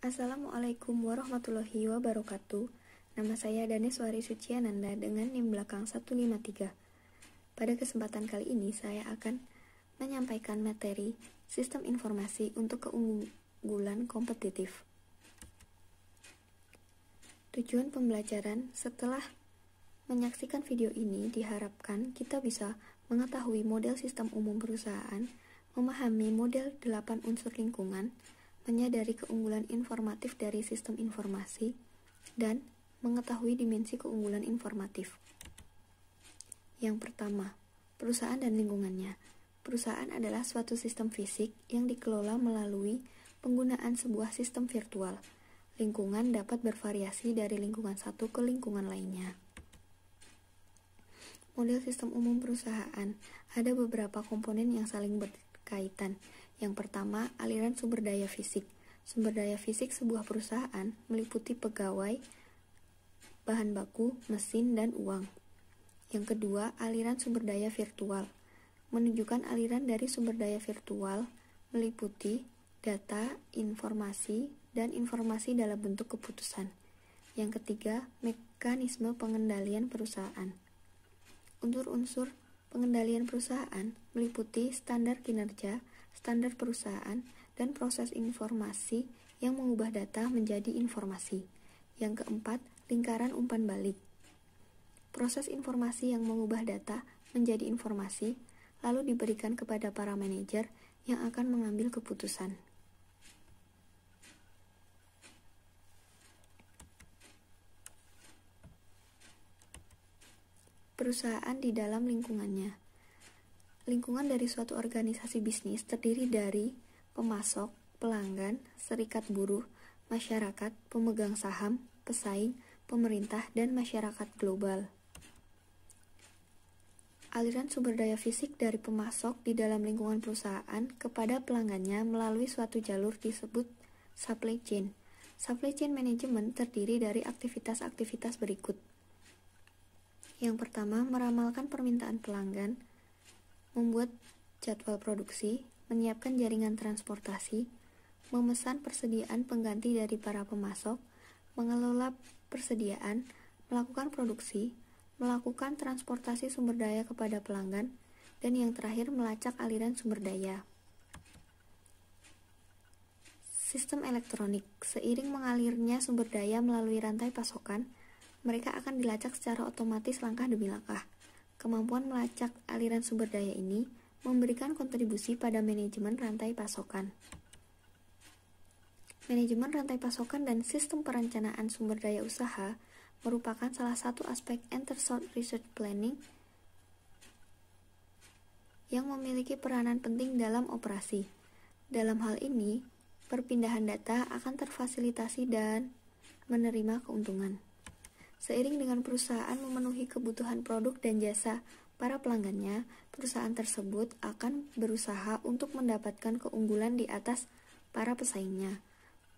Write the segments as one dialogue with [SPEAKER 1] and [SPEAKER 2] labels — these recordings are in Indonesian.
[SPEAKER 1] Assalamualaikum warahmatullahi wabarakatuh. Nama saya Daneswari Suciananda dengan NIM belakang 153. Pada kesempatan kali ini saya akan menyampaikan materi Sistem Informasi untuk Keunggulan Kompetitif. Tujuan pembelajaran setelah menyaksikan video ini diharapkan kita bisa mengetahui model sistem umum perusahaan, memahami model 8 unsur lingkungan, menyadari keunggulan informatif dari sistem informasi, dan mengetahui dimensi keunggulan informatif. Yang pertama, perusahaan dan lingkungannya. Perusahaan adalah suatu sistem fisik yang dikelola melalui penggunaan sebuah sistem virtual. Lingkungan dapat bervariasi dari lingkungan satu ke lingkungan lainnya. Model sistem umum perusahaan ada beberapa komponen yang saling berkaitan. Yang pertama, aliran sumber daya fisik. Sumber daya fisik sebuah perusahaan meliputi pegawai, bahan baku, mesin, dan uang. Yang kedua, aliran sumber daya virtual. Menunjukkan aliran dari sumber daya virtual meliputi data, informasi, dan informasi dalam bentuk keputusan. Yang ketiga, mekanisme pengendalian perusahaan. Unsur-unsur pengendalian perusahaan meliputi standar kinerja, standar perusahaan, dan proses informasi yang mengubah data menjadi informasi. Yang keempat, lingkaran umpan balik. Proses informasi yang mengubah data menjadi informasi, lalu diberikan kepada para manajer yang akan mengambil keputusan. Perusahaan di dalam lingkungannya. Lingkungan dari suatu organisasi bisnis terdiri dari pemasok, pelanggan, serikat buruh, masyarakat, pemegang saham, pesaing, pemerintah, dan masyarakat global. Aliran sumber daya fisik dari pemasok di dalam lingkungan perusahaan kepada pelanggannya melalui suatu jalur disebut supply chain. Supply chain management terdiri dari aktivitas-aktivitas berikut. Yang pertama, meramalkan permintaan pelanggan, membuat jadwal produksi, menyiapkan jaringan transportasi, memesan persediaan pengganti dari para pemasok, mengelola persediaan, melakukan produksi, melakukan transportasi sumber daya kepada pelanggan, dan yang terakhir melacak aliran sumber daya. Sistem elektronik. Seiring mengalirnya sumber daya melalui rantai pasokan, mereka akan dilacak secara otomatis langkah demi langkah. Kemampuan melacak aliran sumber daya ini memberikan kontribusi pada manajemen rantai pasokan. Manajemen rantai pasokan dan sistem perencanaan sumber daya usaha merupakan salah satu aspek Enterprise Resource Planning yang memiliki peranan penting dalam operasi. Dalam hal ini, perpindahan data akan terfasilitasi dan menerima keuntungan. Seiring dengan perusahaan memenuhi kebutuhan produk dan jasa para pelanggannya, perusahaan tersebut akan berusaha untuk mendapatkan keunggulan di atas para pesaingnya.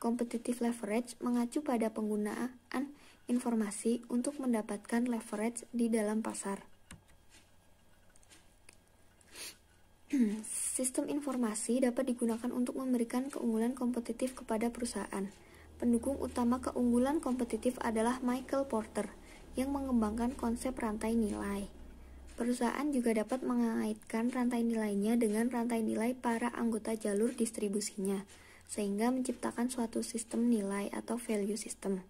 [SPEAKER 1] Competitive leverage mengacu pada penggunaan informasi untuk mendapatkan leverage di dalam pasar. Sistem informasi dapat digunakan untuk memberikan keunggulan kompetitif kepada perusahaan. Pendukung utama keunggulan kompetitif adalah Michael Porter yang mengembangkan konsep rantai nilai. Perusahaan juga dapat mengaitkan rantai nilainya dengan rantai nilai para anggota jalur distribusinya, sehingga menciptakan suatu sistem nilai atau value system.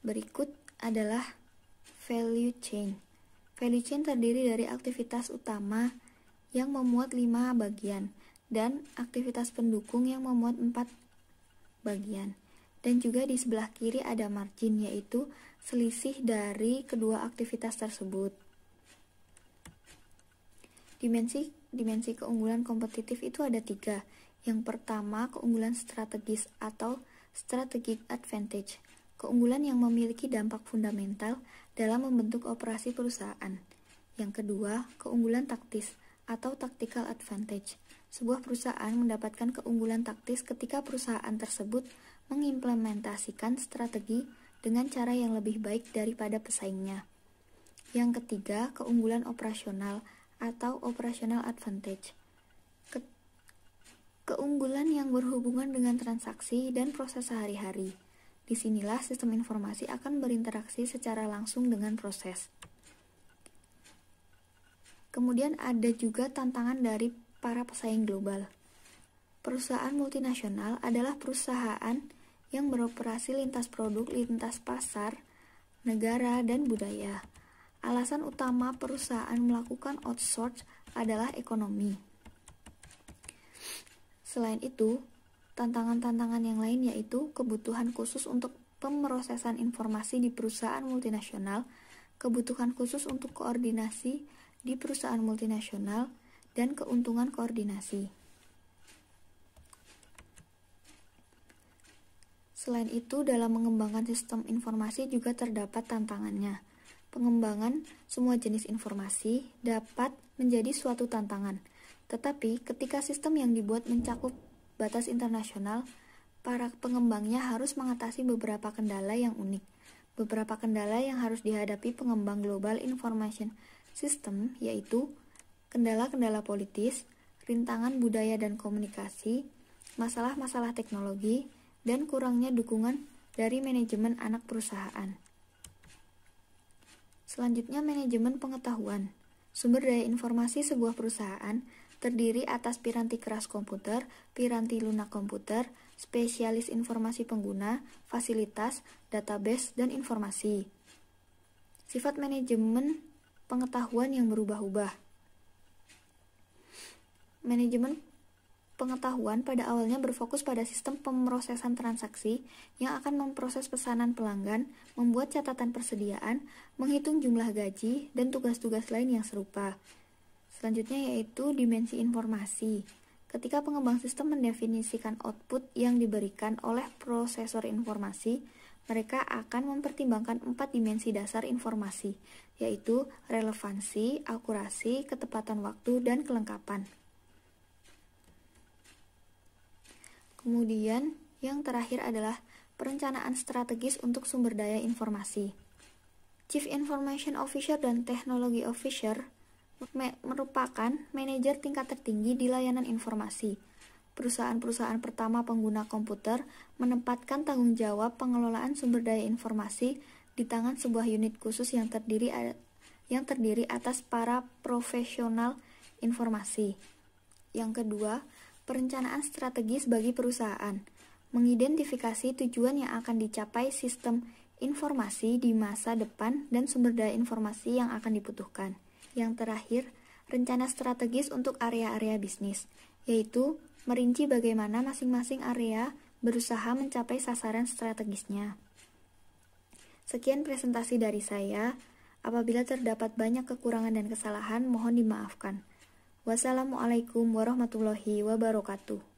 [SPEAKER 1] Berikut adalah value chain. Value chain terdiri dari aktivitas utama yang memuat 5 bagian dan aktivitas pendukung yang memuat 4 bagian. Dan juga di sebelah kiri ada margin, yaitu selisih dari kedua aktivitas tersebut. Dimensi keunggulan kompetitif itu ada 3. Yang pertama, keunggulan strategis atau strategic advantage. Keunggulan yang memiliki dampak fundamental dalam membentuk operasi perusahaan. Yang kedua, keunggulan taktis atau tactical advantage. Sebuah perusahaan mendapatkan keunggulan taktis ketika perusahaan tersebut mengimplementasikan strategi dengan cara yang lebih baik daripada pesaingnya. Yang ketiga, keunggulan operasional atau operational advantage. Keunggulan yang berhubungan dengan transaksi dan proses sehari-hari. Disinilah sistem informasi akan berinteraksi secara langsung dengan proses. Kemudian ada juga tantangan dari para pesaing global. Perusahaan multinasional adalah perusahaan yang beroperasi lintas produk, lintas pasar, negara, dan budaya. Alasan utama perusahaan melakukan outsource adalah ekonomi. Selain itu, tantangan-tantangan yang lain yaitu kebutuhan khusus untuk pemrosesan informasi di perusahaan multinasional, kebutuhan khusus untuk koordinasi di perusahaan multinasional, dan keuntungan koordinasi. Selain itu, dalam mengembangkan sistem informasi juga terdapat tantangannya. Pengembangan semua jenis informasi dapat menjadi suatu tantangan. Tetapi, ketika sistem yang dibuat mencakup batas internasional, para pengembangnya harus mengatasi beberapa kendala yang unik. Beberapa kendala yang harus dihadapi pengembang global information system yaitu kendala-kendala politis, rintangan budaya dan komunikasi, masalah-masalah teknologi, dan kurangnya dukungan dari manajemen anak perusahaan. Selanjutnya, manajemen pengetahuan. Sumber daya informasi sebuah perusahaan terdiri atas piranti keras komputer, piranti lunak komputer, spesialis informasi pengguna, fasilitas, database, dan informasi. Sifat manajemen pengetahuan yang berubah-ubah. Manajemen pengetahuan pada awalnya berfokus pada sistem pemrosesan transaksi yang akan memproses pesanan pelanggan, membuat catatan persediaan, menghitung jumlah gaji, dan tugas-tugas lain yang serupa. Selanjutnya yaitu dimensi informasi. Ketika pengembang sistem mendefinisikan output yang diberikan oleh prosesor informasi, mereka akan mempertimbangkan 4 dimensi dasar informasi, yaitu relevansi, akurasi, ketepatan waktu, dan kelengkapan. Kemudian, yang terakhir adalah perencanaan strategis untuk sumber daya informasi. Chief Information Officer dan Technology Officer merupakan manajer tingkat tertinggi di layanan informasi. Perusahaan-perusahaan pertama pengguna komputer menempatkan tanggung jawab pengelolaan sumber daya informasi di tangan sebuah unit khusus yang terdiri atas para profesional informasi. Yang kedua, perencanaan strategis bagi perusahaan, mengidentifikasi tujuan yang akan dicapai sistem informasi di masa depan dan sumber daya informasi yang akan dibutuhkan. Yang terakhir, rencana strategis untuk area-area bisnis, yaitu merinci bagaimana masing-masing area berusaha mencapai sasaran strategisnya. Sekian presentasi dari saya. Apabila terdapat banyak kekurangan dan kesalahan, mohon dimaafkan. Wassalamualaikum warahmatullahi wabarakatuh.